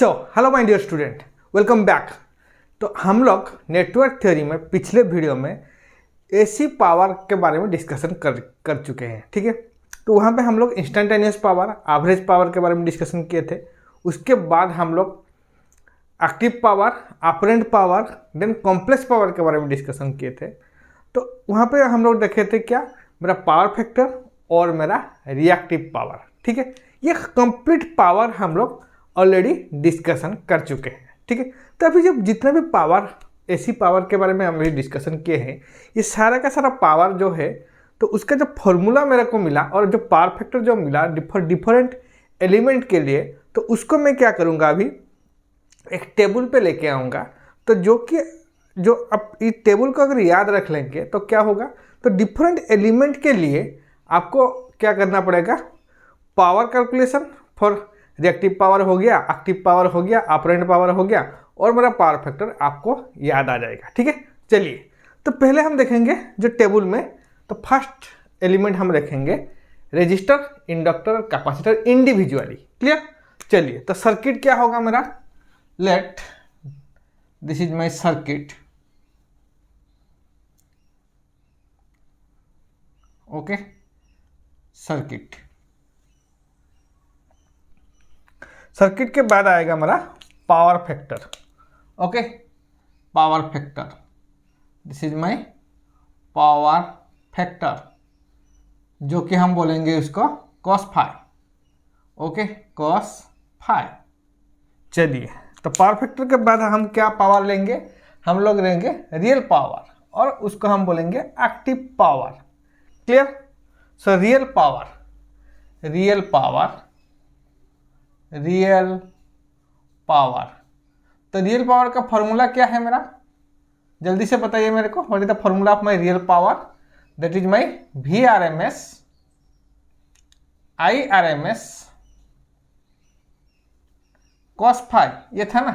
So hello my dear student, welcome back. तो हम लोग नेटवर्क थ्योरी में पिछले वीडियो में एसी पावर के बारे में डिस्कशन कर चुके हैं, ठीक है। तो वहाँ पे हम लोग इंस्टेंटेनियस पावर, एवरेज पावर के बारे में डिस्कशन किए थे। उसके बाद हम लोग active power, operant power, then complex power के बारे में डिस्कशन किए थे। तो वहाँ पे हम लोग देखे थे क्या, मेरा पावर फैक्टर और मेरा रिएक्टिव पावर, ठीक है। ये कंप्लीट पावर हम लोग ऑलरेडी डिस्कशन कर चुके हैं, ठीक है। तो अभी जब जितना भी पावर, एसी पावर के बारे में हम अभी डिस्कशन किए हैं, ये सारा का सारा पावर जो है, तो उसका जो फॉर्मूला मेरे को मिला और जो पावर फैक्टर जो मिला डिफरेंट एलिमेंट के लिए, तो उसको मैं क्या करूँगा, अभी एक टेबल पे लेके आऊँगा। तो जो अब इस टेबल को अगर याद रख लेंगे तो क्या होगा, तो डिफरेंट एलिमेंट के लिए आपको क्या करना पड़ेगा, power calculation for reactive power हो गया, एक्टिव पावर हो गया, ऑपरेंट पावर हो गया, और मेरा पावर फैक्टर आपको याद आ जाएगा, ठीक है। चलिए, तो पहले हम देखेंगे जो टेबल में, तो फर्स्ट एलिमेंट हम रखेंगे रेजिस्टर, इंडक्टर और कैपेसिटर इंडिविजुअली। क्लियर। चलिए, तो सर्किट क्या होगा मेरा, let this is my circuit. Okay, circuit के बाद आएगा मेरा power factor. Okay, power factor, this is my power factor, जो कि हम बोलेंगे उसको cos phi. Okay, cos phi. चलिए, तो पावर फैक्टर के बाद हम क्या पावर लेंगे, हम लोग लेंगे रियल पावर, और उसको हम बोलेंगे active power. Clear. So real power, तो रियल पावर का फॉर्मूला क्या है मेरा, जल्दी से बताइए मेरे को। What is the formula of my real power, that is my V R M S I R M S cos phi. ये था ना,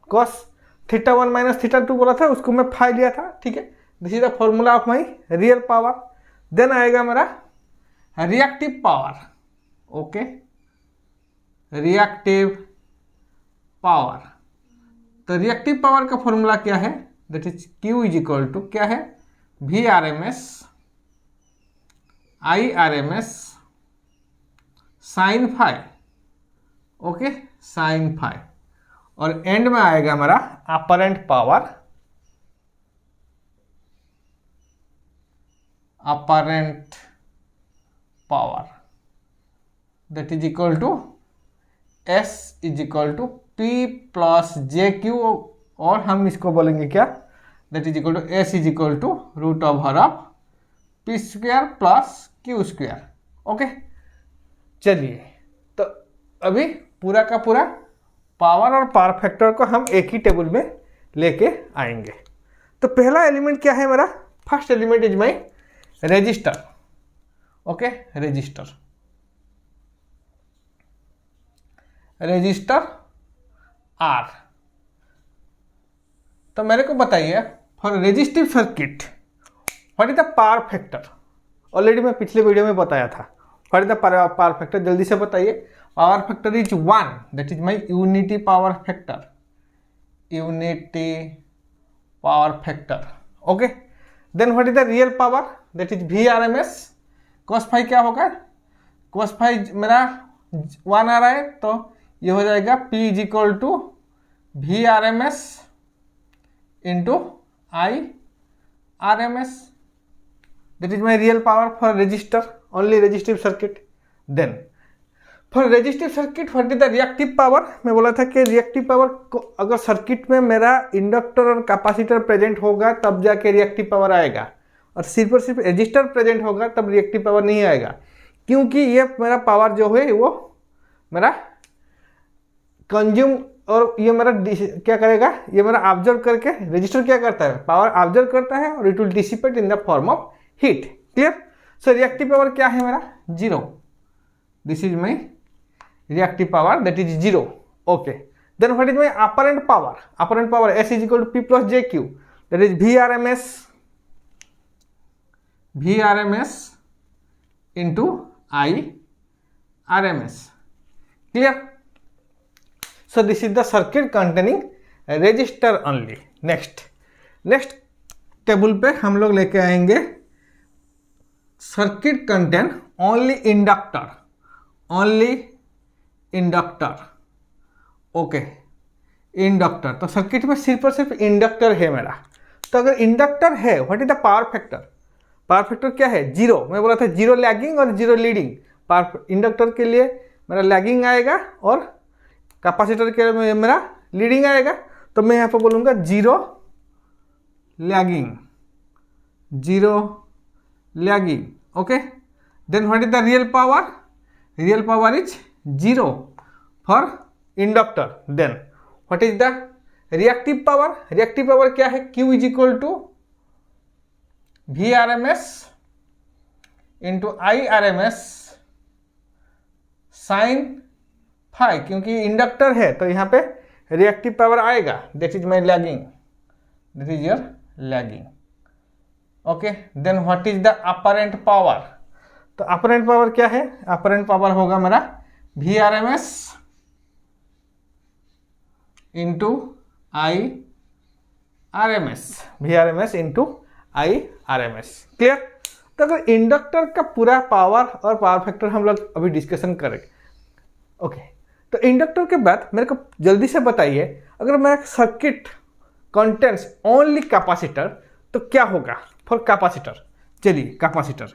कॉस थीटा 1 माइनस थीटा 2 बोला था, उसको मैं फाई लिया था, ठीक है। This is the formula of my real power. Then आएगा मेरा reactive power. Okay, reactive power, तो रिएक्टिव पावर का फॉर्मूला क्या है, that is Q is equal to क्या है, V R M S I R M S sine phi. Okay, sine phi. और end में आएगा मेरा apparent power, that is equal to S is equal to P plus JQ, और हम इसको बोलेंगे क्या, that is equal to S is equal to root over of P square plus Q square. Okay, चलिए, तो अभी पूरा का पूरा पावर और पावर फैक्टर को हम एक ही टेबल में लेके आएंगे। तो पहला एलिमेंट क्या है मेरा, first element is my resistor. Okay, resistor R। तो मेरे को बताइए, for resistive circuit what is the power factor. Already मैं पिछले वीडियो में बताया था what is the power factor, जल्दी से बताइए। Power factor is 1, that is my unity power factor, okay. Then what is the real power, that is VRMS cos phi. क्या होगा, cos फाई मेरा 1 आ रहा है, तो ये हो जाएगा P is equal to VRMS into IRMS, that is my real power for resistor, only resistive circuit. Then for resistive circuit what is the reactive power, मैं बोला था कि रिएक्टिव पावर को अगर सर्किट में मेरा इंडक्टर और कैपेसिटर प्रेजेंट होगा तब जाके रिएक्टिव पावर आएगा, और सिर्फ और सिर्फ रजिस्टर प्रेजेंट होगा तब रिएक्टिव पावर नहीं आएगा, क्योंकि ये मेरा पावर जो है वो मेरा कंज्यूम, और ये मेरा क्या करेगा, ये मेरा ऑब्जर्व करके, रजिस्टर क्या करता है, पावर ऑब्जर्व करता है और it will dissipate in the form of heat. Clear. So reactive power क्या है मेरा, 0। This is my reactive power, that is 0। Okay, then what is my apparent power, S is equal to P plus JQ, that is VRMS into IRMS। Clear. So this is the circuit containing resistor only. Next table पे हम लोग लेके आएंगे circuit contain only inductor. Okay, inductor. तो circuit में सिर्फ और सिर्फ इंडक्टर है मेरा. तो अगर इंडक्टर है, what is the power factor? Power factor क्या है? 0. मैं बोला था 0 लैगिंग और 0 लीडिंग. पावर इंडक्टर के लिए मेरा लैगिंग आएगा और कैपेसिटर के लिए मेरा लीडिंग आएगा. तो मैं यहाँ पर बोलूँगा 0 lagging. Okay, then what is the real power? Real power is 0 for inductor. Then what is the reactive power? Reactive power क्या है? Q is equal to VRMS into IRMS sine phi. क्योंकि inductor है तो यहाँ पे reactive power आएगा. That is my lagging. That is your lagging. Okay, then what is the apparent power? तो apparent power क्या है? अपरेंट पावर होगा मेरा VRMS into VRMS into IRMS. Clear? तो अगर इंडक्टर का पूरा पावर और पावर फैक्टर हम लोग अभी डिस्कशन करेंगे. ओके, तो इंडक्टर के बाद मेरे को जल्दी से बताइए, अगर मेरा सर्किट कंटेंट्स ओनली कैपेसिटर तो क्या होगा फॉर कैपेसिटर? चलिए, कैपेसिटर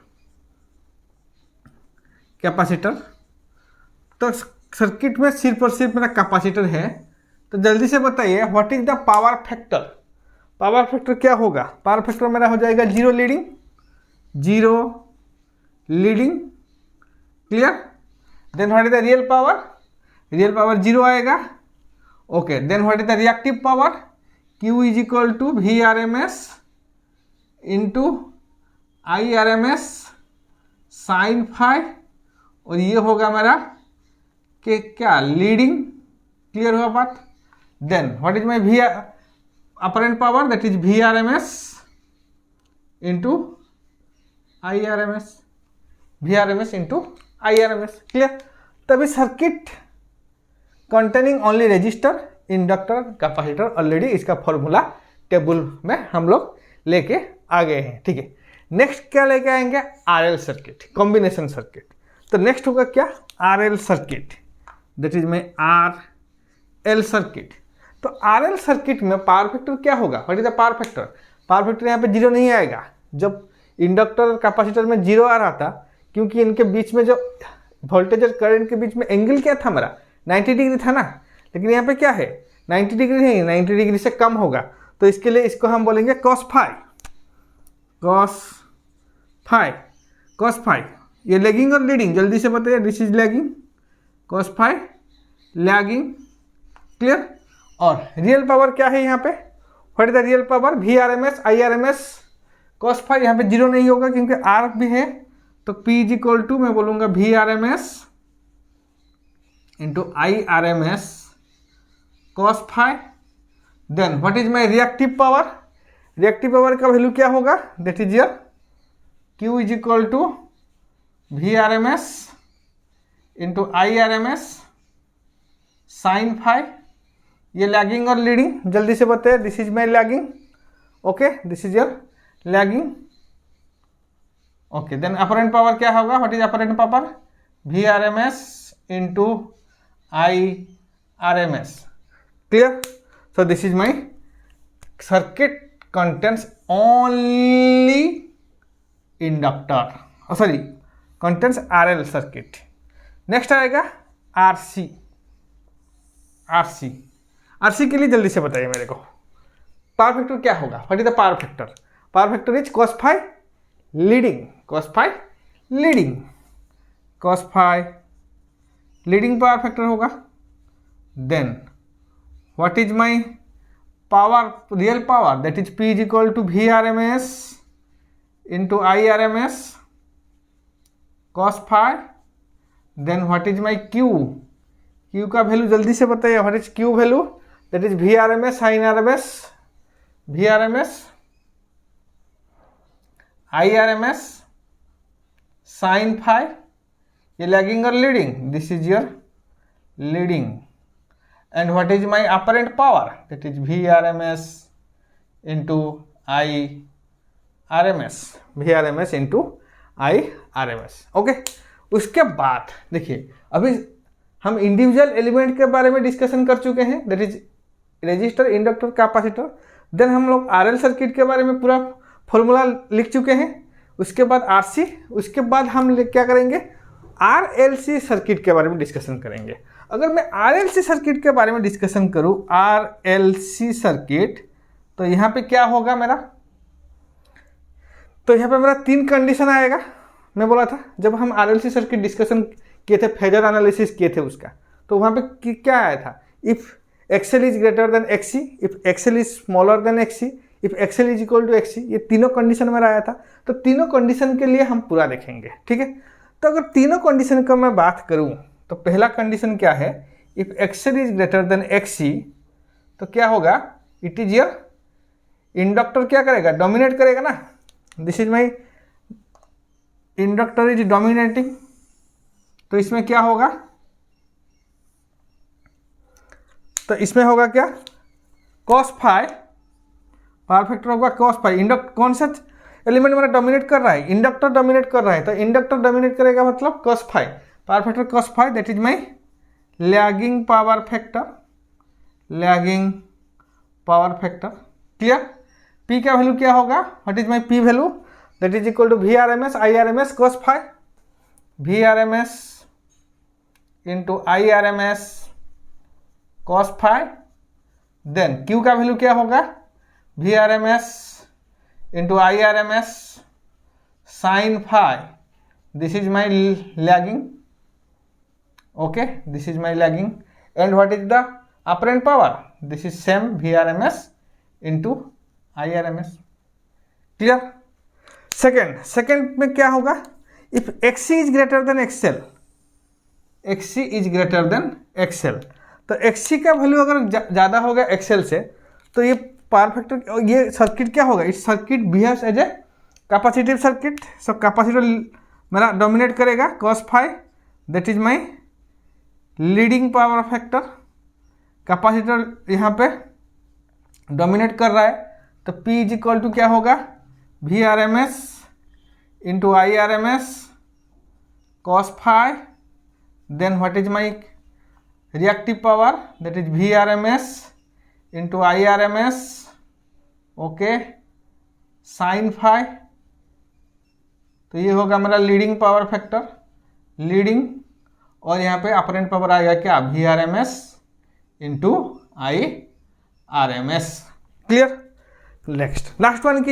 तो सर्किट में सिर्फ और सिर्फ मेरा कैपेसिटर है. तो जल्दी से बताइए what is the power factor? Power factor क्या होगा? पावर फैक्टर मेरा हो जाएगा 0 leading. Clear? Then what is the real power? Real power 0 आएगा. Okay, then what is the reactive power? Q is equal to VRMS into IRMS sine phi. और ये होगा मेरा कि क्या? लीडिंग. क्लियर हुआ बात? Then what is my apparent power? That is VRMS into IRMS. Clear? तभी circuit containing only resistor, inductor, capacitor, already इसका फॉर्मूला टेबल में हम लोग लेके आ गए हैं. ठीक है, नेक्स्ट क्या लेके आएंगे? RL circuit, combination circuit. तो नेक्स्ट होगा क्या? RL circuit. That is my RL circuit. तो RL सर्किट में पावर फैक्टर क्या होगा? What is the power factor? Power factor यहाँ पे 0 नहीं आएगा. जब इंडक्टर और कैपेसिटर में 0 आ रहा था, क्योंकि इनके बीच में जो वोल्टेज और करंट के बीच में एंगल क्या था मेरा? 90 डिग्री था ना. लेकिन यहाँ पे क्या है? 90 डिग्री नहीं, 90 डिग्री से कम होगा. तो इसके लिए इसको हम बोलेंगे cos फाई. ये लैगिंग और लीडिंग, जल्दी से बताइए. This is lagging, cos phi lagging. Clear? और रियल पावर क्या है यहाँ पे? What is the real power? VRMS IRMS cos phi. यहाँ पे 0 नहीं होगा क्योंकि R भी है. तो P इज इक्वल टू मैं बोलूँगा VRMS into IRMS cos phi. Then what is my reactive power? Reactive power का वैल्यू क्या होगा? That is your Q is equal to VRMS into IRMS sine phi. ये lagging और leading, जल्दी से बताइए. This is my lagging. Okay, this is your lagging. Okay, then apparent power क्या होगा? What is apparent power? VRMS into IRMS. Clear? So this is my circuit contents only inductor, sorry contents RL circuit. Next आएगा RC के लिए जल्दी से बताइए मेरे को. पावर फैक्टर क्या होगा? What is the power factor? Power factor is cos phi leading. Leading power factor होगा. Then what is my power? Real power, that is P is equal to VRMS into IRMS cos phi. Then what is my Q का value जल्दी से बताइए. What is Q value? That is VRMS sin RMS IRMS sine phi. ये lagging और leading. This is your leading. And what is my apparent power, that is VRMS into IRMS, VRMS into IRMS। Okay, उसके बाद देखिए अभी हम individual element के बारे में डिस्कशन कर चुके हैं, that is resistor, inductor, capacitor. Then हम लोग RL सर्किट के बारे में पूरा फॉर्मूला लिख चुके हैं। उसके बाद RC, उसके बाद हम क्या करेंगे, RLC सर्किट के बारे में डिस्कशन करेंगे। अगर मैं RLC सर्किट के बारे में डिस्कशन करूं, RLC सर्किट, तो यहाँ पे क्या होगा मेरा, तो यहाँ पे मेरा 3 कंडीशन आएगा। मैं बोला था जब हम RLC सर्किट डिस्कशन किए थे, फेजर एनालिसिस किए थे उसका, तो वहाँ पे क्या आया था, if XL is greater than XC, if XL is smaller than XC, if XL is equal to XC, ये तीनों कंडीशन मेरा आया था। तो तीनों कंडीशन के लिए हम पूरा देखेंगे, ठीक है। तो अगर तीनों कंडीशन का मैं बात करूं, तो पहला कंडीशन क्या है, if XL is greater than XC, तो क्या होगा, इट इज योर इंडक्टर क्या करेगा, डोमिनेट करेगा ना। This is my inductor is dominating, तो इसमें क्या होगा, तो इसमें होगा क्या, cos फाई, पावर फैक्टर होगा cos फाई। इंडक्ट कौन सा एलिमेंट मेरा डोमिनेट कर रहा है, इंडक्टर डोमिनेट कर रहा है, तो इंडक्टर डोमिनेट करेगा मतलब cos phi, power factor cos phi, that is my lagging power factor, lagging power factor. Clear. P का वैल्यू क्या होगा, what is my P value, that is equal to VRMS IRMS cos phi, VRMS into IRMS cos phi. Then Q का value क्या होगा, VRMS into IRMS sin phi, this is my lagging, okay, this is my lagging. And what is the apparent power, this is same VRMS into IRMS। Clear. Second में क्या होगा, if XC is greater then XL, XC is greater then XL, तो XC का value अगर ज़्यादा होगा XL से, तो ये पावर फैक्टर, ये सर्किट क्या होगा, इस circuit behaves as a capacitive circuit. सब कैपेसिटर मेरा डोमिनेट करेगा cos phi, that is my leading power factor. Capacitor यहाँ पे डोमिनेट कर रहा है, तो P इज इक्वल टू क्या होगा, VRMS into IRMS cos phi. Then what is my reactive power, that is VRMS into IRMS, okay, sin phi. तो ये होगा मेरा लीडिंग पावर फैक्टर, लीडिंग, और यहाँ पे अपरेंट पावर आएगा क्या, VRMS into IRMS। Clear. Next, last one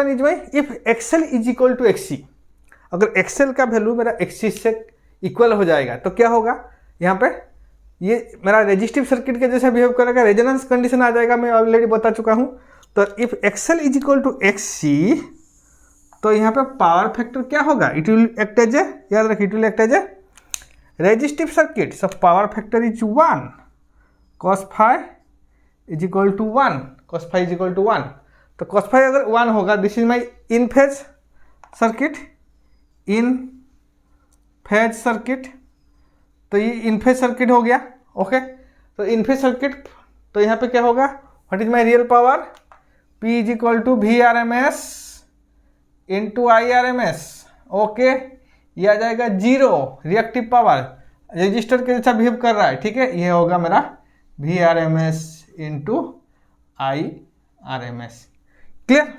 is my if XL is equal to XC, अगर XL का वैल्यू मेरा XC से इक्वल हो जाएगा, तो क्या होगा, यहाँ पे ये मेरा रेजिस्टिव सर्किट के जैसा बिहेव करेगा, रेजोनेंस कंडीशन आ जाएगा, मैं ऑलरेडी बता चुका हूँ। तो if XL is equal to XC, तो यहाँ पे पावर फैक्टर क्या होगा, it will act as a, याद रखिए, it will act as a resistive circuit, so power factor is 1, cos phi is equal to 1, cos phi is equal to 1। तो cos phi अगर 1 होगा, this is my in phase circuit, in phase circuit, तो ये इन phase circuit हो गया, okay. तो इन phase circuit, तो यहाँ पे क्या होगा, what is my real power, P is equal to VRMS into IRMS, okay. ये आ जाएगा 0, रिएक्टिव पावर रजिस्टर के जैसा बिहेव कर रहा है, ठीक है। ये होगा मेरा VRMS इंटू IRMS। क्लियर।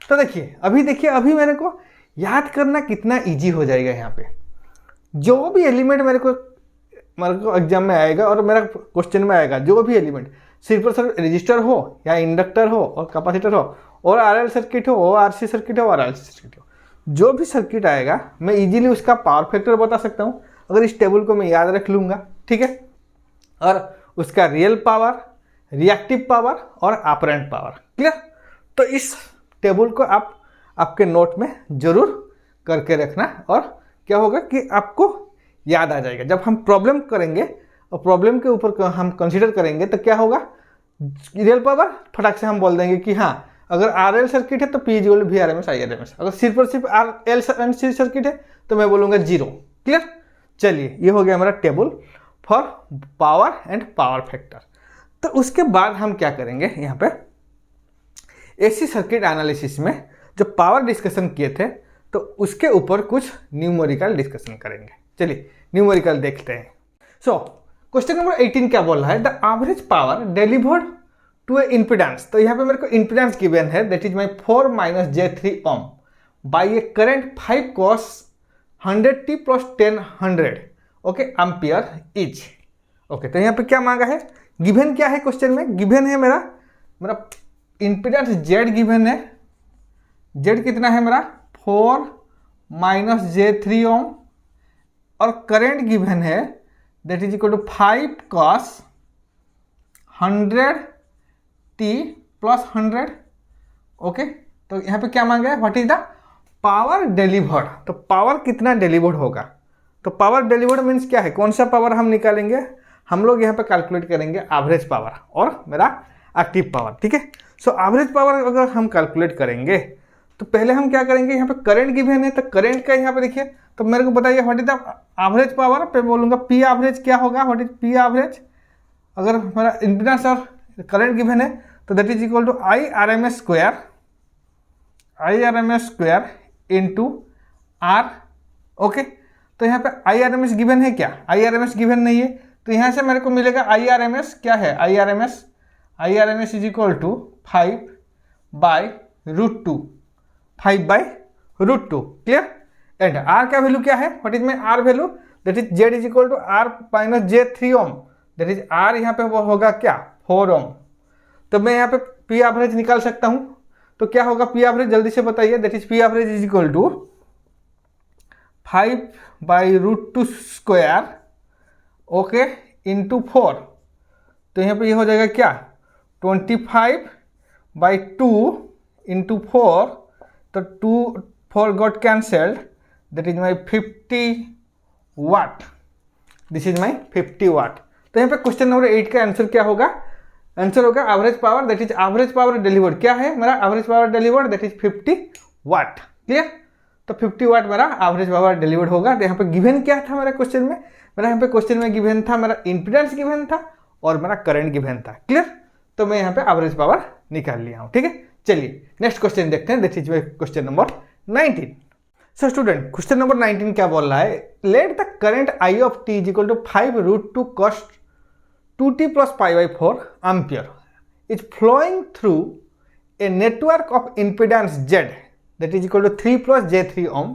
तो देखिए अभी मेरे को याद करना कितना इजी हो जाएगा। यहाँ पे जो भी एलिमेंट मेरे को एग्जाम में आएगा और मेरा क्वेश्चन में आएगा, जो भी एलिमेंट, सिर्फ और सिर्फ रजिस्टर हो या इंडक्टर हो और कैपेसिटर हो और RL सर्किट हो और RC सर्किट हो और RLC सर्किट हो, जो भी सर्किट आएगा मैं इजीली उसका पावर फैक्टर बता सकता हूँ अगर इस टेबल को मैं याद रख लूँगा, ठीक है। और उसका रियल पावर, रिएक्टिव पावर और अपरेंट पावर। क्लियर। तो इस टेबल को आप आपके नोट में जरूर करके रखना, और क्या होगा कि आपको याद आ जाएगा। जब हम प्रॉब्लम करेंगे और प्रॉब्लम के ऊपर हम कंसीडर करेंगे, तो क्या होगा, रियल पावर फटाक से हम बोल देंगे कि हाँ, अगर RL सर्किट है तो P equal to VRMS IRMS, अगर सिर्फ और सिर्फ RL सर्किट है तो मैं बोलूँगा 0। क्लियर। चलिए, ये हो गया मेरा table for power and power factor. तो उसके बाद हम क्या करेंगे, यहाँ पे एसी सर्किट एनालिसिस में जो पावर डिस्कशन किए थे तो उसके ऊपर कुछ न्यूमेरिकल डिस्कशन करेंगे। चलिए न्यूमेरिकल देखते हैं। सो क्वेश्चन नंबर 18 क्या बोल रहा है, the average power delivered to a impedance. तो यहाँ पे मेरे को इम्पीडेंस गिवन है, that is my 4 - j3 ohm by a current 5 cos 100t + 10 100 okay ampere each. Okay, तो यहाँ पे क्या मांगा है, गिवन क्या है क्वेश्चन में, गिवन है मेरा इम्पीडेंस जेड गिवन है, जेड कितना है मेरा 4 - j3 ओम, और करंट गिवन है that is equal to 5 cos 100t + 100 okay. तो यहाँ पे क्या मांगा है, what is the power delivered. तो पावर कितना डिलीवर्ड होगा, तो पावर डिलीवर्ड मीन्स क्या है, कौन सा पावर हम निकालेंगे, हम लोग यहाँ पे कैलकुलेट करेंगे एवरेज पावर और मेरा एक्टिव पावर, ठीक है। सो एवरेज पावर अगर हम कैलकुलेट करेंगे तो पहले हम क्या करेंगे, यहाँ पे करंट गिवन है तो करंट का यहाँ पे देखिए, तो मेरे को बताइए what is the average power, पे बोलूँगा पी एवरेज क्या होगा, व्हाट इज पी एवरेज। अगर हमारा इम्पीडेंस और करंट गिवन है तो that is equal to IRMS square into R okay. तो यहाँ पे IRMS गिवन है क्या, IRMS गिवन नहीं है, तो यहाँ से मेरे को मिलेगा IRMS क्या है, IRMS is equal to 5/√2 5/√2 clear. And R का वैल्यू क्या है, what is my R value, that is Z is equal to R - j3 ohm, that is R यहाँ पे वो होगा क्या 4 ओम। तो मैं यहाँ पे पी एवरेज निकाल सकता हूँ, तो क्या होगा पी एवरेज, जल्दी से बताइए, that is P average is equal to 5/√2 square okay into 4। तो यहाँ पे ये हो जाएगा क्या 25/2 इंटू 4, तो 4 got cancelled, that is my 50 watt, this is my 50 watt. तो यहाँ पे क्वेश्चन नंबर 8 का आंसर क्या होगा, आंसर होगा average power, that is average power delivered क्या है मेरा average power delivered, that is 50 watt clear. तो 50 वाट मेरा एवरेज पावर डिलीवर्ड होगा। तो यहाँ पे गिवन क्या था मेरा क्वेश्चन में, मेरा यहाँ पे क्वेश्चन में गिवन था मेरा इंपीडेंस गिवन था और मेरा करंट गिवन था क्लियर। तो मैं यहाँ पे एवरेज पावर निकाल लिया हूँ, ठीक है। चलिए नेक्स्ट क्वेश्चन देखते हैं, that is question number 19। So student question number 19 क्या बोल रहा है, let the current I of t is equal to 5√2 cos 2t + π/4 ampere is flowing through a network of impedance Z that is equal to 3 + j3 ohm,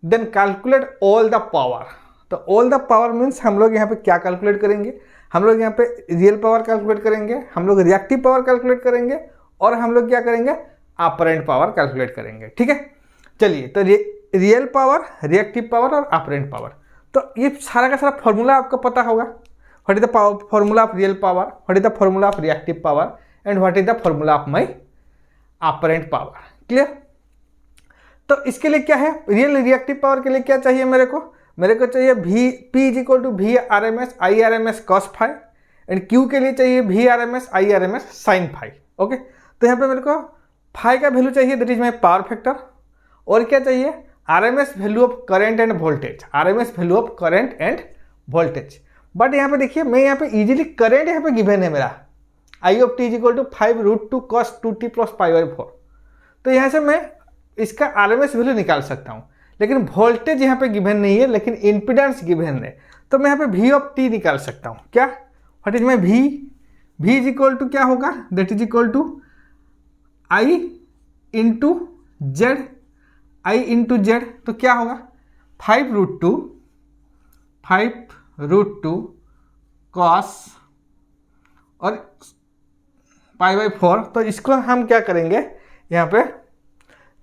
then calculate all the power। तो all the power means हम लोग यहाँ पे क्या calculate करेंगे, हम लोग यहाँ पे रियल पावर कैलकुलेट करेंगे, हम लोग रिएक्टिव पावर कैलकुलेट करेंगे और हम लोग क्या करेंगे ऑपरेंट पावर कैलकुलेट करेंगे, ठीक है। चलिए तो रियल पावर, रिएक्टिव पावर और ऑपरेंट पावर, तो ये सारा का सारा फॉर्मूला आपको पता होगा। What is the formula of real power? What is the formula of reactive power? And what is the formula of my apparent power? Clear? तो इसके लिए क्या है, रियल रिएक्टिव पावर के लिए क्या चाहिए मेरे को चाहिए P is equal to VRMS IRMS cos phi, and Q के लिए चाहिए VRMS IRMS sin phi okay. तो यहाँ पे मेरे को phi का वैल्यू चाहिए, that is my power factor, और क्या चाहिए RMS value of current and voltage, RMS value of current and voltage. But यहाँ पे देखिए मैं यहाँ पे इजीली करंट यहाँ पे गिवन है मेरा I of t is equal to 5√2 cos 2t + π/4। तो यहाँ से मैं इसका RMS वैल्यू निकाल सकता हूँ, लेकिन वोल्टेज यहाँ पे गिवन नहीं है, लेकिन इम्पीडेंस गिवन है। तो मैं यहाँ पे V ऑफ t निकाल सकता हूँ, क्या what is my V is equal to क्या होगा, that is equal to I into Z। तो क्या होगा 5√2 cos और π/4। तो इसको हम क्या करेंगे, यहाँ पे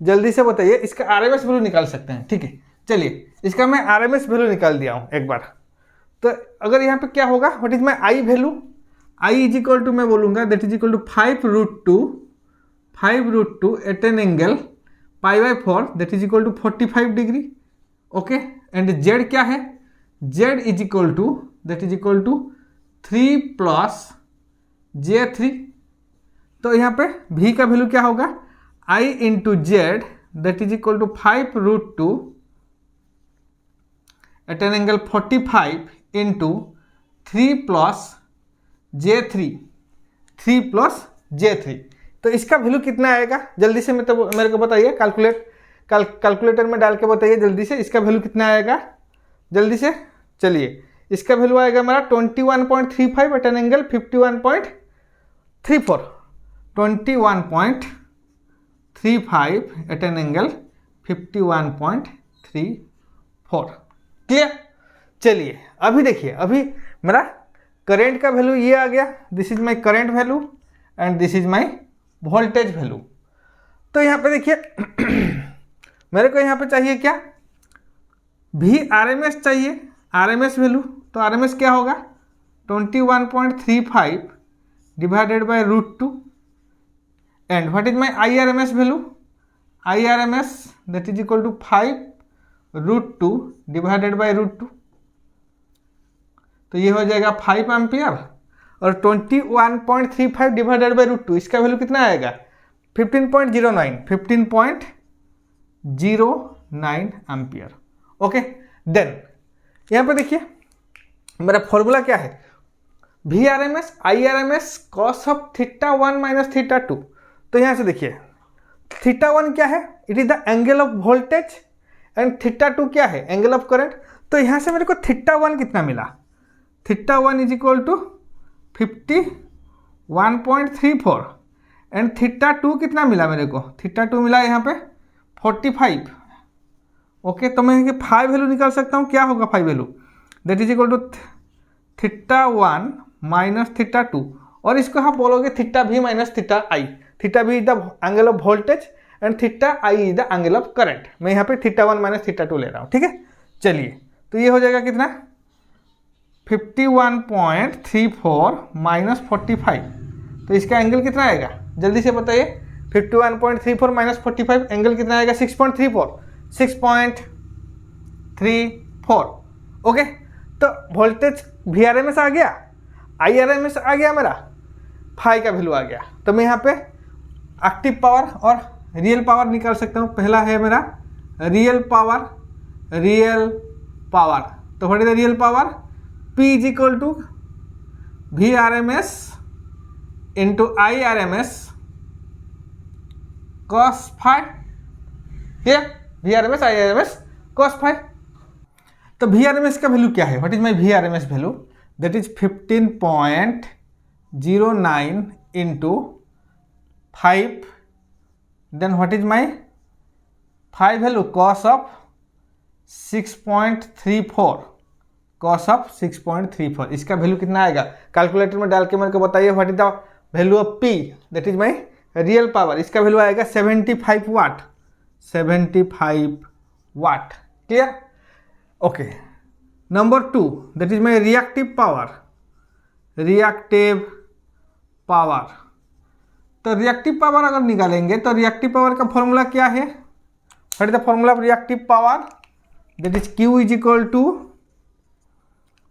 जल्दी से बताइए, इसका RMS वैल्यू निकाल सकते हैं, ठीक है। चलिए इसका मैं RMS वैल्यू निकाल दिया हूँ एक बार। तो अगर यहाँ पे क्या होगा, what is my I value, I is equal to मैं बोलूँगा that is equal to 5√2 at an angle π/4 that is equal to 45 degree okay. And Z क्या है, Z is equal to that is equal to 3 + j3। तो यहाँ पे V का value क्या होगा, I into Z that is equal to 5√2 at an angle 45 into 3+J3 तो इसका वैल्यू कितना आएगा जल्दी से मेरे को बताइए, कैलकुलेटर में डाल के बताइए जल्दी से, इसका वैल्यू कितना आएगा जल्दी से। चलिए इसका वैल्यू आएगा हमारा 21.35 at an angle 51.34, 21.35 at an angle 51.34। Clear. चलिए अभी देखिए, अभी मेरा करंट का वैल्यू ये आ गया, this is my current value and this is my voltage value. तो यहाँ पे देखिए मेरे को यहाँ पे चाहिए क्या, भी RMS चाहिए, RMS वैल्यू। तो RMS क्या होगा 21.35 divided by √2 and what is my IRMS value, IRMS that is equal to 5√2 divided by √2, तो ये हो जाएगा 5 एम्पियर। और 21.35 डिवाइडेड बाय √2 इसका वैल्यू कितना आएगा 15.09 एम्पियर। ओके देन यहाँ पे देखिए मेरा फॉर्मूला क्या है, VRMS IRMS cos of θ1 minus θ2। तो यहाँ से देखिए θ1 क्या है, it is the angle of voltage and θ2 क्या है, एंगल ऑफ करंट। तो यहाँ से मेरे को θ1 कितना मिला, θ1 इज इक्वल टू 51.34 एंड θ2 कितना मिला मेरे को, θ2 मिला यहाँ पे 45। ओके तो मैं 5 वैल्यू निकाल सकता हूँ, क्या होगा 5 value, that is equal to θ1 minus θ2, और इसको आप बोलोगे θv minus θi। θv is the angle of voltage and θi is the angle of current. मैं यहाँ पे θ1 माइनस θ2 ले रहा हूँ, ठीक है। चलिए तो ये हो जाएगा कितना 51.34 माइनस 45, तो इसका एंगल कितना आएगा जल्दी से बताइए। 51.34 माइनस 45 एंगल कितना आएगा 6.34। ओके तो वोल्टेज VRMS आ गया, IRMS आ गया, मेरा फाई का वैल्यू आ गया। तो मैं यहाँ पे एक्टिव पावर और रियल पावर निकाल सकता हूँ। पहला है मेरा रियल पावर, तो what is the real power, P is equal to VRMS into IRMS cos phi, clear, VRMS IRMS cos phi. तो VRMS का वैल्यू क्या है, what is my VRMS value, that is 15.09 into 5, then what is my 5 value cos of 6.34, cos of 6.34, इसका value कितना आएगा calculator में डाल के मेरे को बताइए। What is the value of P, that is my real power, इसका वैल्यू आएगा 75 watt, 75 watt, clear. Okay number 2 that is my reactive power, तो रिएक्टिव पावर अगर निकालेंगे तो रिएक्टिव पावर का फॉर्मूला क्या है, what is the formula of reactive power, that is Q is equal to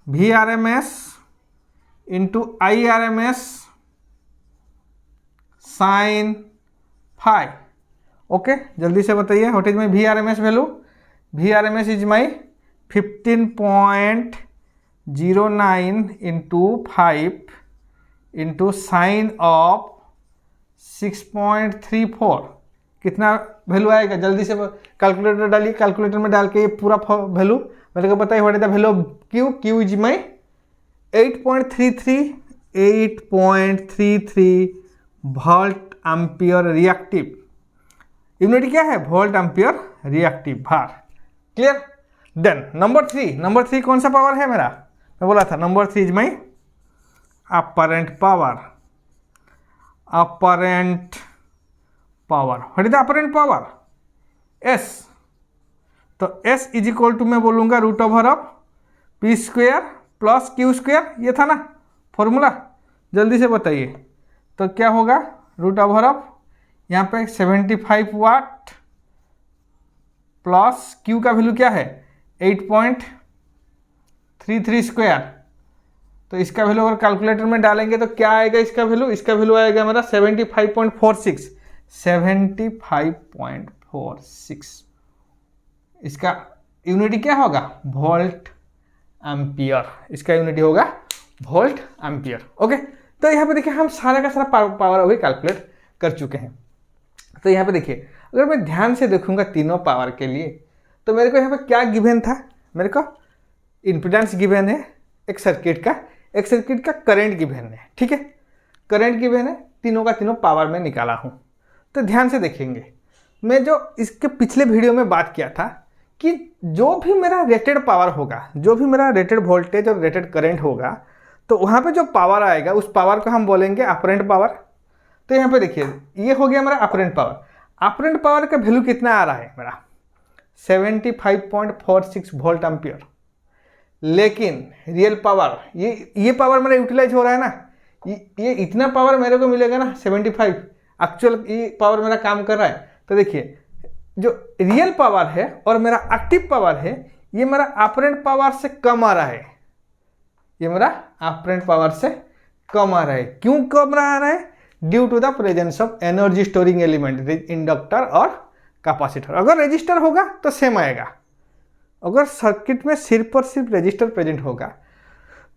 VRMS into IRMS sine five. Okay जल्दी से बताइए what is my VRMS value, VRMS is my 15.09 into 5 into sine of 6.34, कितना value आएगा जल्दी से calculator डालिए, calculator में डाल के ये पूरा वैल्यू मेरे को बताइए। What is the value of Q is my 8.33 volt ampere reactive, unit क्या है वोल्ट एम्पियर रिएक्टिव भार, क्लियर। देन नंबर 3 कौन सा पावर है मेरा, मैं बोला था number 3 is my apparent power, what is the apparent power S, तो S इज इक्वल टू मैं बोलूँगा √P² प्लस Q², ये था ना फॉर्मूला, जल्दी से बताइए। तो क्या होगा √ यहाँ पे 75 वाट प्लस Q का वैल्यू क्या है 8.33², तो इसका वैल्यू अगर कैलकुलेटर में डालेंगे तो क्या आएगा इसका वैल्यू आएगा मेरा 75.46। इसका यूनिट क्या होगा वोल्ट एम्पियर, इसका यूनिट होगा वोल्ट एम्पियर। ओके, तो यहाँ पे देखिए हम सारा का सारा पावर अभी कैलकुलेट कर चुके हैं। तो यहाँ पे देखिए अगर मैं ध्यान से देखूंगा तीनों पावर के लिए, तो मेरे को यहाँ पे क्या गिवन था, मेरे को इम्पीडेंस गिवन है एक सर्किट का करंट गिवन है, ठीक है, करंट गिवन है, तीनों का तीनों पावर में निकाला हूँ। तो ध्यान से देखेंगे, मैं जो इसके पिछले वीडियो में बात किया था कि जो भी मेरा रेटेड पावर होगा, जो भी मेरा रेटेड वोल्टेज और रेटेड करंट होगा, तो वहाँ पे जो पावर आएगा उस पावर को हम बोलेंगे अपरेंट पावर। तो यहाँ पे देखिए ये हो गया मेरा अपरेंट पावर। अपरेंट पावर का वैल्यू कितना आ रहा है मेरा 75.46 वोल्ट एम्पियर। लेकिन रियल पावर ये पावर मेरा यूटिलाइज हो रहा है ना, ये इतना पावर मेरे को मिलेगा ना 75, एक्चुअल ये पावर मेरा काम कर रहा है। तो देखिए जो रियल पावर है और मेरा एक्टिव पावर है, ये मेरा अपरेंट पावर से कम आ रहा है, ये मेरा अपरेंट पावर से कम आ रहा है। क्यों कम आ रहा है? Due to the presence of energy storing element, inductor और कैपेसिटर। अगर रेजिस्टर होगा तो सेम आएगा, अगर सर्किट में सिर्फ और सिर्फ रेजिस्टर प्रेजेंट होगा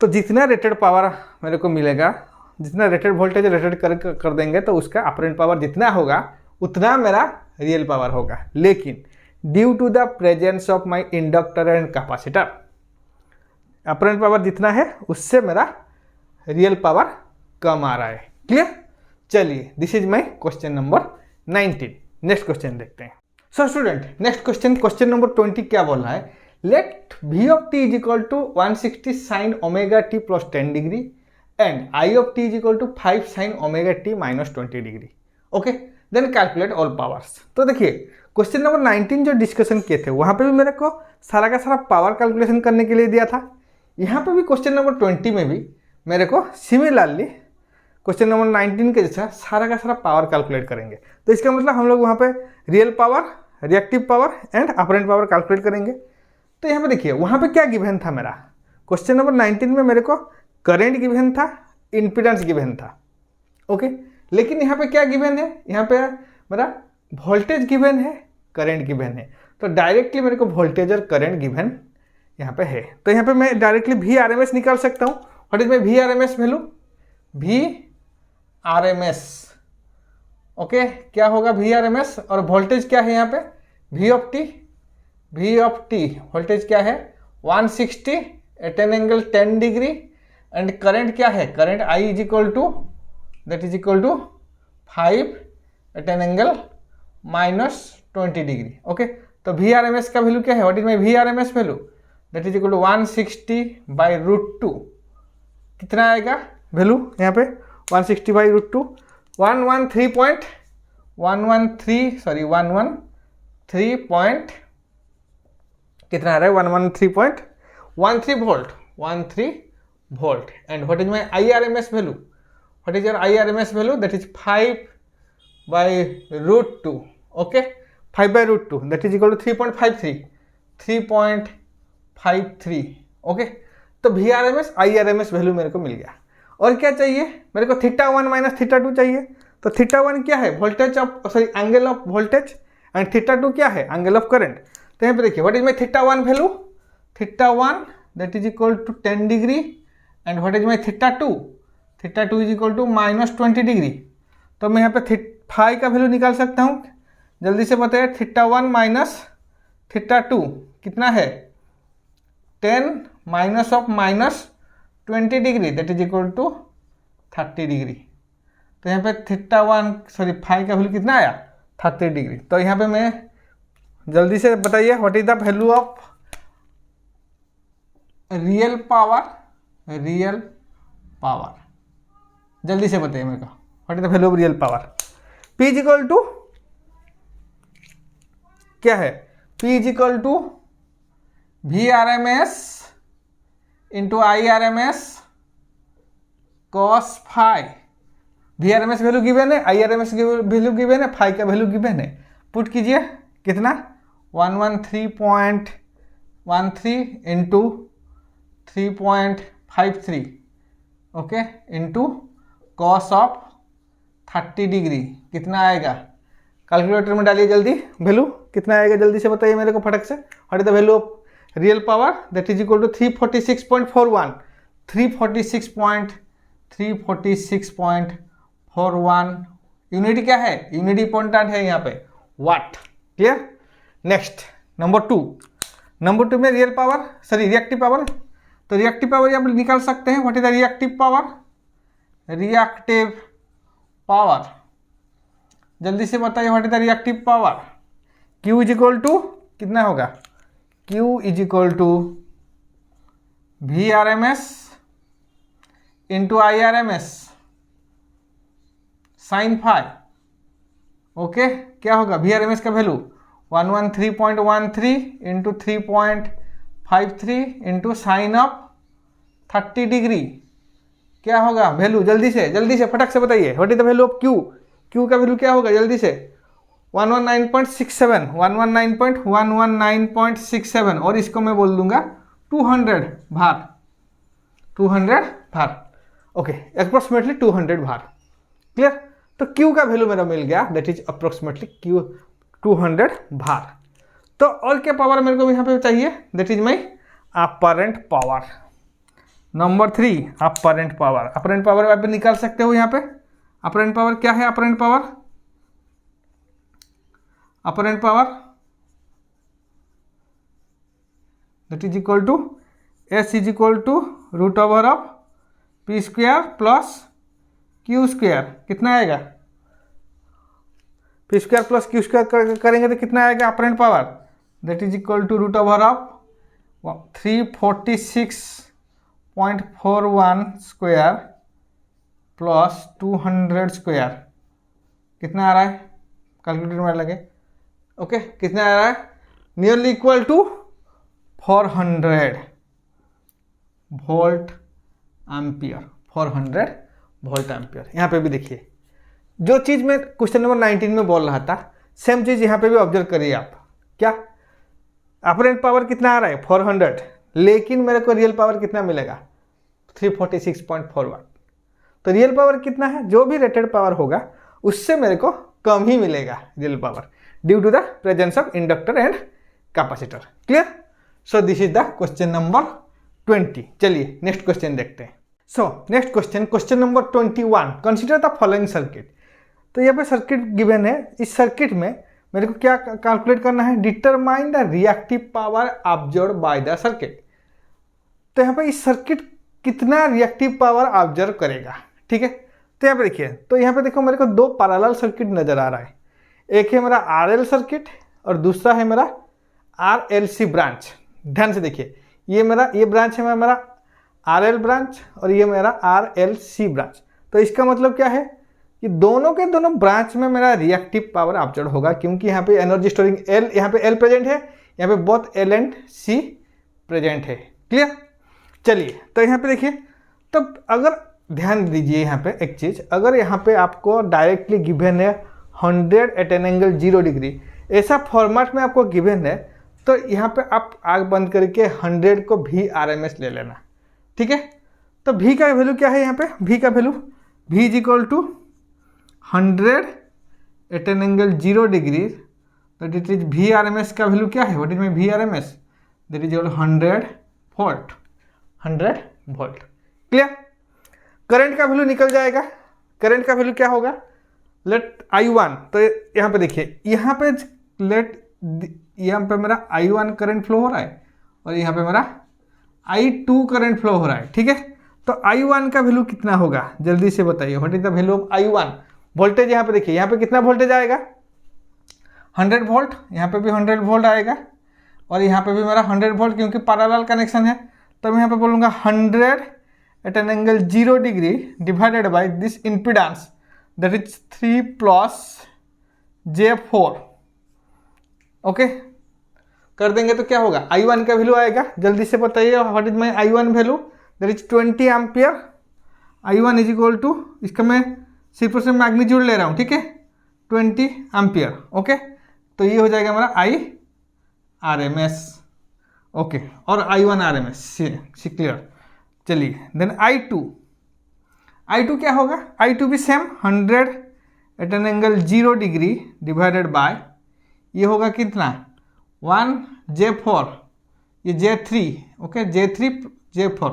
तो जितना रेटेड पावर मेरे को मिलेगा, जितना रेटेड वोल्टेज रेटेड कर देंगे, तो उसका अपरेंट पावर जितना होगा उतना मेरा रियल पावर होगा। लेकिन due to the presence of my inductor and capacitor, apparent power जितना है उससे मेरा रियल पावर कम आ रहा है। क्लियर? चलिए, this is my question number 19। Next question देखते हैं। So student, next question number 20 क्या बोल रहा है? Let v of t is equal to 160 sine omega t plus 10 degree and i of t is equal to 5 sine omega t minus 20 degree. Okay, then calculate all powers. तो देखिए question number 19 जो discussion किए थे वहां पे भी मेरे को सारा का सारा पावर कैलकुलेशन करने के लिए दिया था। यहाँ पे भी क्वेश्चन नंबर 20 में भी मेरे को सिमिलरली क्वेश्चन नंबर 19 के जैसा सारा का सारा पावर कैलकुलेट करेंगे। तो इसका मतलब हम लोग वहाँ पे real power, reactive power and apparent power calculate करेंगे। तो यहाँ पे देखिए वहाँ पे क्या गिवन था मेरा, क्वेश्चन नंबर 19 में मेरे को करंट गिवन था, इम्पीडेंस गिवन था। ओके, लेकिन यहाँ पे क्या गिवन है, यहाँ पे मेरा वोल्टेज गिवन है, करंट गिवन है। तो डायरेक्टली मेरे को वोल्टेज और करंट गिवन यहाँ पे है। तो यहाँ पे मैं directly V R M S निकाल सकता हूँ। What is my V R M S value? V R M S. Okay, क्या होगा वी आर एम एस? और वोल्टेज क्या है यहाँ पे? V of T. V of T voltage क्या है? 160 at an angle 10 degree. And current क्या है? Current I is equal to, that is equal to 5 at an angle minus 20 degree. Okay, तो वी आर एम एस का value क्या है? What is my V R M S value? That is equal to 160 by root 2। कितना आएगा value यहाँ पे? 160 by root 2, 113 point कितना आ रहा है? 113.13 volt, 13 volt. And what is my I R M S value? What is your I R M S value? That is 5 by root 2। Okay, 5 by root 2 that is equal to 3.53। Okay, तो V R M S, I R M S value मेरे को मिल गया। और क्या चाहिए मेरे को? Theta 1 minus theta 2 चाहिए। तो थीटा 1 क्या है? Voltage of, sorry, angle of voltage. And theta 2 क्या है? Angle of current. तो यहाँ पे देखिए what is my theta 1 value? Theta 1 that is equal to 10 degree. And what is my theta 2? Theta 2 is equal to minus 20 degree. तो मैं यहाँ पे फाई का वैल्यू निकाल सकता हूँ। जल्दी से बताइए, थीटा 1 माइनस थीटा 2 कितना है? 10 minus of minus 20 degree that is equal to 30 degree. तो यहाँ पे थीटा 1, सॉरी, फाई का वैल्यू कितना आया? 30 डिग्री। तो यहाँ पे मैं जल्दी से बताइए what is the value of real power? Real power जल्दी से बताइए मेरे को, what is the value of real power? P is equal to क्या है? P is equal to V R M S into I R M S cos phi. V R M S value given है, I R M S value given है, phi का value given है। Put कीजिए, कितना? 113.13 into 3.53, okay, into cos of 30 degree. कितना आएगा? Calculator में डालिए जल्दी, वैल्यू कितना आएगा जल्दी से बताइए मेरे को फटक से। What is the value of real power? That is equal to 346.41। 346.41 unit क्या है, यूनिट इंपॉर्टेंट है यहाँ पे, watt. Clear. Next number two में real power, sorry reactive power. तो रिएक्टिव पावर आप निकाल सकते हैं। What is the reactive power, reactive power जल्दी से बताइए, what is the reactive power. Q is equal to कितना होगा, Q is equal to VRMS into IRMS sine five. Okay, क्या होगा VRMS का value 113.13 into 3.53 into sine of 30 degree. क्या होगा वैल्यू, जल्दी से फटक से बताइए, what is the value of Q। Q का वैल्यू क्या होगा जल्दी से, 119.67 और इसको मैं बोल दूंगा 200 भार, 200 भार। ओके, अप्रोक्सीमेटली 200 भार। क्लियर। तो Q का वैल्यू मेरा मिल गया, दैट इज अप्रोक्सीमेटली Q 200 भार। तो और क्या पावर मेरे को यहाँ पे चाहिए, that is my apparent power. Number 3 apparent power. Apparent power आप निकाल सकते हो यहाँ पे। अपरेंट पावर क्या है, apparent power that is equal to S is equal to root over of P square plus Q square. कितना आएगा, P square plus Q square करेंगे तो कितना आएगा apparent power, that is equal to root over of 346.41 square plus 200 square. कितना आ रहा है, कैलकुलेटर में लगे। ओके, कितना आ रहा है, nearly equal to 400 volt ampere, 400 volt ampere. यहाँ पे भी देखिए, जो चीज़ मैं क्वेश्चन नंबर 19 में बोल रहा था, सेम चीज़ यहाँ पे भी ऑब्जर्व करिए आप। क्या अपरेंट पावर कितना आ रहा है 400, लेकिन मेरे को रियल पावर कितना मिलेगा 346.41। तो रियल पावर कितना है, जो भी रेटेड पावर होगा उससे मेरे को कम ही मिलेगा real power, due to the presence of inductor and capacitor. Clear. So this is the question number 20। चलिए नेक्स्ट क्वेश्चन देखते हैं। So next question number 21, consider the following circuit. तो यहाँ पे सर्किट गिवन है, इस सर्किट में मेरे को क्या कैलकुलेट करना है, determine the reactive power observe by the circuit. तो यहाँ पे इस सर्किट कितना रिएक्टिव पावर ऑब्जर्व करेगा। ठीक है, तो यहाँ पे देखिए, तो यहाँ पे देखो मेरे को दो पैरेलल सर्किट नजर आ रहा है। एक है मेरा RL सर्किट और दूसरा है मेरा RLC ब्रांच। ध्यान से देखिए, ये ब्रांच है मेरा RL ब्रांच और ये मेरा RLC ब्रांच। तो इसका मतलब क्या है कि दोनों के दोनों ब्रांच में मेरा रिएक्टिव पावर ऑब्जर्व होगा, क्योंकि यहाँ पे एनर्जी स्टोरिंग L, यहाँ पे L प्रेजेंट है, यहाँ पे both L and C present है। क्लियर। चलिए, तो यहाँ पे देखिए, तो अगर ध्यान दीजिए यहाँ पे एक चीज़, अगर यहाँ पे आपको डायरेक्टली गिवन है 100 एट एन एंगल 0 डिग्री, ऐसा फॉर्मेट में आपको गिवन है, तो यहाँ पे आप आग बंद करके 100 को VRMS ले लेना। ठीक है, तो V का वैल्यू क्या है यहाँ पे, V का value V is equal to 100 at an angle 0 degree, तो इट इज VRMS का वैल्यू क्या है, what is my VRMS, that is 100 volt, 100 volt. Clear. Current का वैल्यू निकल जाएगा, करंट का वैल्यू क्या होगा, लेट I1। तो यहाँ पे देखिए, यहाँ पे मेरा I1 करंट फ्लो हो रहा है और यहाँ पे मेरा I2 करंट फ्लो हो रहा है। ठीक है, तो I1 का वैल्यू कितना होगा जल्दी से बताइए, what is the value of I1। Voltage यहाँ पे देखिए, यहाँ पे कितना वोल्टेज आएगा 100 वोल्ट, यहाँ पे भी 100 वोल्ट आएगा और यहाँ पे भी मेरा 100 वोल्ट, क्योंकि पैरेलल कनेक्शन है। तो मैं यहाँ पे बोलूँगा 100 at an angle 0 degree divided by this impedance, that is 3 + j4। Okay, कर देंगे तो क्या होगा, I1 का वैल्यू आएगा, जल्दी से बताइए what is my I1 value, that is 20 ampere. I1 is equal to, इसका मैं सिर्फ से मैग्नीट्यूड ले रहा हूँ, ठीक है, 20 एम्पियर। ओके, तो ये हो जाएगा हमारा IRMS। ओके, और I1 RMS सी क्लियर। चलिए, देन I2 क्या होगा, I2 भी same 100 at an angle 0 degree divided by, ये होगा कितना 1 J4, ये J3, okay, J3 J4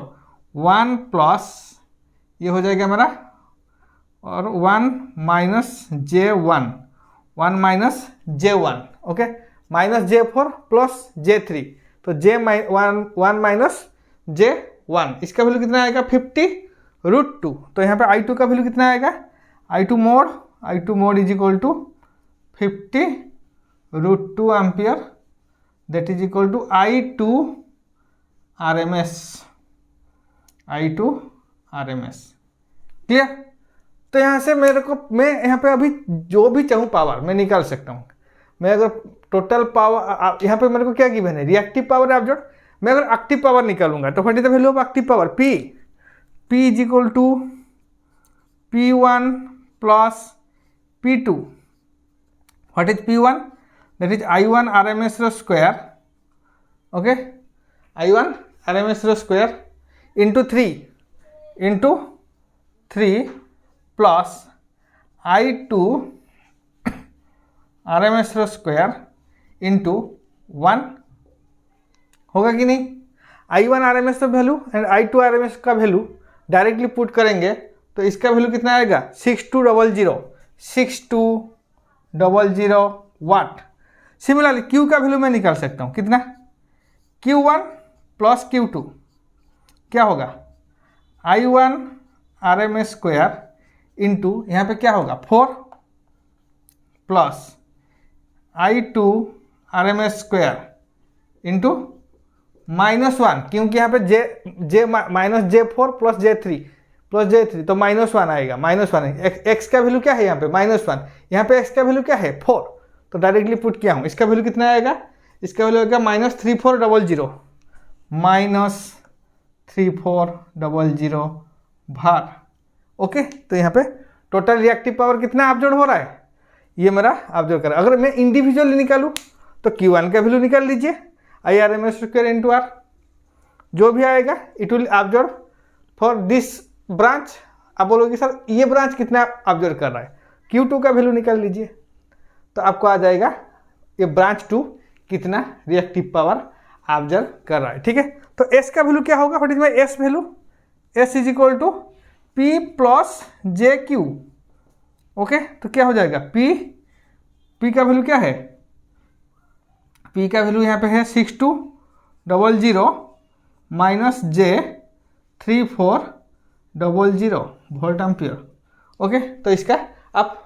1 plus ये हो जाएगा मेरा, और 1 minus J1, 1 minus J1, okay, minus J4 plus J3, तो वन माइनस J1, इसका वैल्यू कितना आएगा 50√2। तो यहाँ पे I2 का वैल्यू कितना आएगा, I2 mode is equal to 50√2 ampere, that is equal to I2 RMS। Clear. तो यहाँ से मेरे को, मैं यहाँ पे अभी जो भी चाहूँ पावर मैं निकाल सकता हूँ। मैं अगर टोटल पावर, यहाँ पे मेरे को क्या गिवन है, रिएक्टिव पावर एब्जॉर्ब, मैं अगर एक्टिव पावर निकालूंगा तो what is the value of active power, P is equal to P1 plus P2। What is P1, that is I1 RMS square, okay, I1 RMS square into 3 plus I2 RMS square into 1, होगा कि नहीं। I1 RMS का value and I2 RMS का value directly put करेंगे तो इसका value कितना आएगा 6200 वाट। सिमिलरली Q का वैल्यू मैं निकाल सकता हूँ, कितना, Q1 प्लस Q2 क्या होगा, I1 RMS स्क्वायर इंटू यहाँ पे क्या होगा 4 plus I2 RMS square into -1, क्योंकि यहाँ पे माइनस J4 प्लस J3 तो -1 आएगा, -1 एक्स का वैल्यू क्या है यहाँ पे -1, यहाँ पे एक्स का वैल्यू क्या है 4, तो डायरेक्टली पुट किया हूँ। इसका वैल्यू कितना आएगा, इसका वैल्यू आएगा -3400 भार, ओके। तो यहाँ पे टोटल रिएक्टिव पावर कितना ऑब्जर्व हो रहा है, ये मेरा ऑब्जर्व कर रहा है। अगर मैं इंडिविजुअली निकालूँ तो Q1 का वैल्यू निकाल लीजिए, IRMS स्क्वायर इंटू R, जो भी आएगा it will observe for this branch. आप बोलोगे सर ये ब्रांच कितना ऑब्जर्व कर रहा है, Q2 का वैल्यू निकाल लीजिए, तो आपको आ जाएगा ये ब्रांच 2 कितना रिएक्टिव पावर ऑब्जर्व कर रहा है, ठीक है। तो S का वैल्यू क्या होगा, what is my S value, S is equal to P plus JQ, okay. तो क्या हो जाएगा P का वैल्यू क्या है, P का वैल्यू यहाँ पे है 6200 minus J3400 volt ampere, okay. तो इसका आप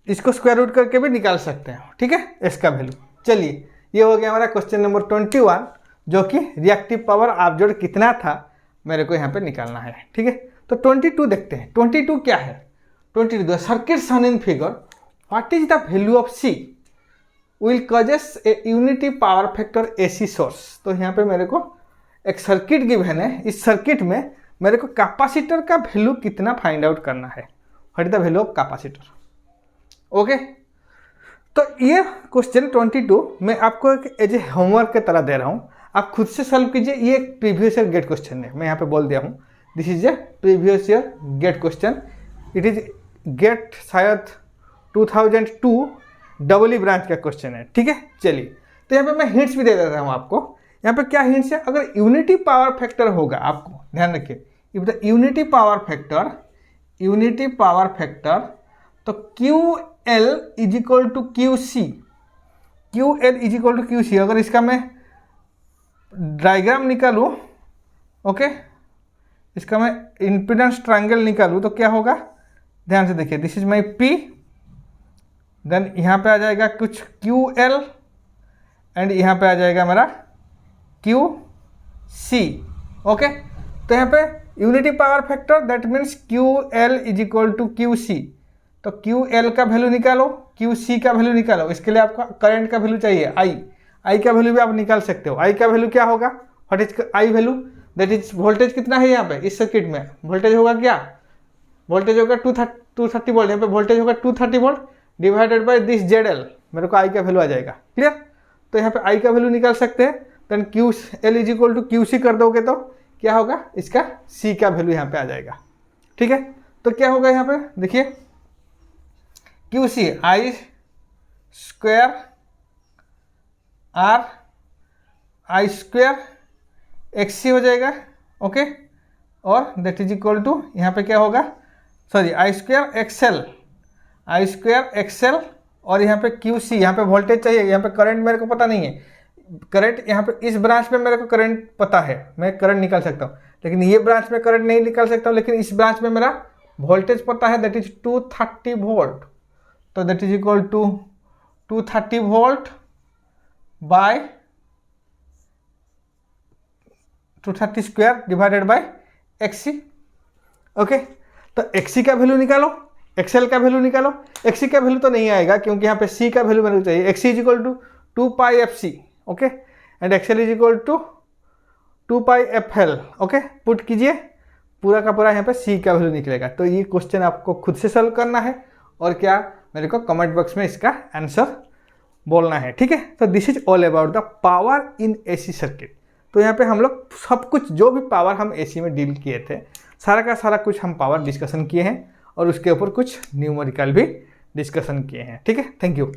इसको स्क्वायर रूट करके भी निकाल सकते हैं, ठीक है, S का वैल्यू। चलिए ये हो गया हमारा क्वेश्चन नंबर 21, जो कि रिएक्टिव पावर ऑब्जर्व कितना था मेरे को यहाँ पे निकालना है, ठीक है। तो 22 देखते हैं, 22 क्या है, 22 circuit shown in figure, what is the value of C will causes a unity power factor AC source. तो यहाँ पे मेरे को एक सर्किट गिवन है, इस सर्किट में मेरे को कैपेसिटर का वैल्यू कितना फाइंड आउट करना है, what is the value of capacitor, okay. तो ये क्वेश्चन 22 मैं आपको एक एज ए होमवर्क के तरह दे रहा हूँ, आप खुद से सॉल्व कीजिए। ये एक प्रीवियस ईयर गेट क्वेश्चन है, मैं यहाँ पे बोल दिया हूँ this is a previous year GATE question, it is GATE शायद 2002 डबल ई ब्रांच का क्वेश्चन है, ठीक है। चलिए तो यहाँ पे मैं हिंट्स भी दे देता हूँ आपको। यहाँ पे क्या हिंट्स है, अगर यूनिटी पावर फैक्टर होगा, आपको ध्यान रखिए, if the unity power factor तो QL is equal to QC, अगर इसका मैं डायग्राम निकालूँ, ओके, इसका मैं इम्पीडेंस ट्रायंगल निकालूँ तो क्या होगा, ध्यान से देखिए, this is my P, then यहाँ पे आ जाएगा कुछ QL एंड यहाँ पे आ जाएगा मेरा QC, ओके। तो यहाँ पे unity power factor that means QL is equal to QC, तो QL का वैल्यू निकालो, QC का वैल्यू निकालो। इसके लिए आपका करंट का वैल्यू चाहिए I का वैल्यू भी आप निकाल सकते हो। I का वैल्यू क्या होगा, what is I value, that is voltage कितना है यहाँ पे इस सर्किट में, वोल्टेज होगा क्या, वोल्टेज होगा 230 वोल्ट, यहाँ पे वोल्टेज होगा 230 volt divided by this ZL, मेरे को I का वैल्यू आ जाएगा, क्लियर। तो यहाँ पे I का वैल्यू निकाल सकते हैं, then QL is equal to QC कर दोगे तो क्या होगा, इसका C का वैल्यू यहाँ पे आ जाएगा, ठीक है। तो क्या होगा यहाँ पे देखिए, QC I square R I square XC हो जाएगा, ओके, और दैट इज इक्वल टू यहाँ पे क्या होगा, सॉरी आई स्क्वायर एक्सएल और यहाँ पे क्यू सी, यहाँ पे वोल्टेज चाहिए, यहाँ पे करंट मेरे को पता नहीं है, करंट यहाँ पे इस ब्रांच में मेरे को करंट पता है, मैं करंट निकाल सकता हूँ, लेकिन ये ब्रांच में करंट नहीं निकाल सकता हूँ, लेकिन इस ब्रांच में मेरा वोल्टेज पता है, दैट इज 230 वोल्ट। तो that is equal to 230 volt by 230 square divided by X C. Okay, तो एक्सी का वैल्यू निकालो, एक्सएल का वैल्यू निकालो। एक्सी का वैल्यू तो नहीं आएगा क्योंकि यहाँ पे सी का वैल्यू मेरे को चाहिए। X C is equal to 2 pi F C, okay, and X L is equal to 2 pi F L. Okay, put कीजिए, पूरा का पूरा यहाँ पे सी का वैल्यू निकलेगा। तो ये क्वेश्चन आपको खुद से सॉल्व करना है और क्या मेरे को कमेंट बॉक्स में इसका आंसर बोलना है, ठीक है। तो this is all about the power in AC circuit. तो यहाँ पे हम लोग सब कुछ, जो भी पावर हम एसी में डील किए थे, सारा का सारा कुछ हम पावर डिस्कशन किए हैं और उसके ऊपर कुछ न्यूमेरिकल भी डिस्कशन किए हैं, ठीक है। Thank you.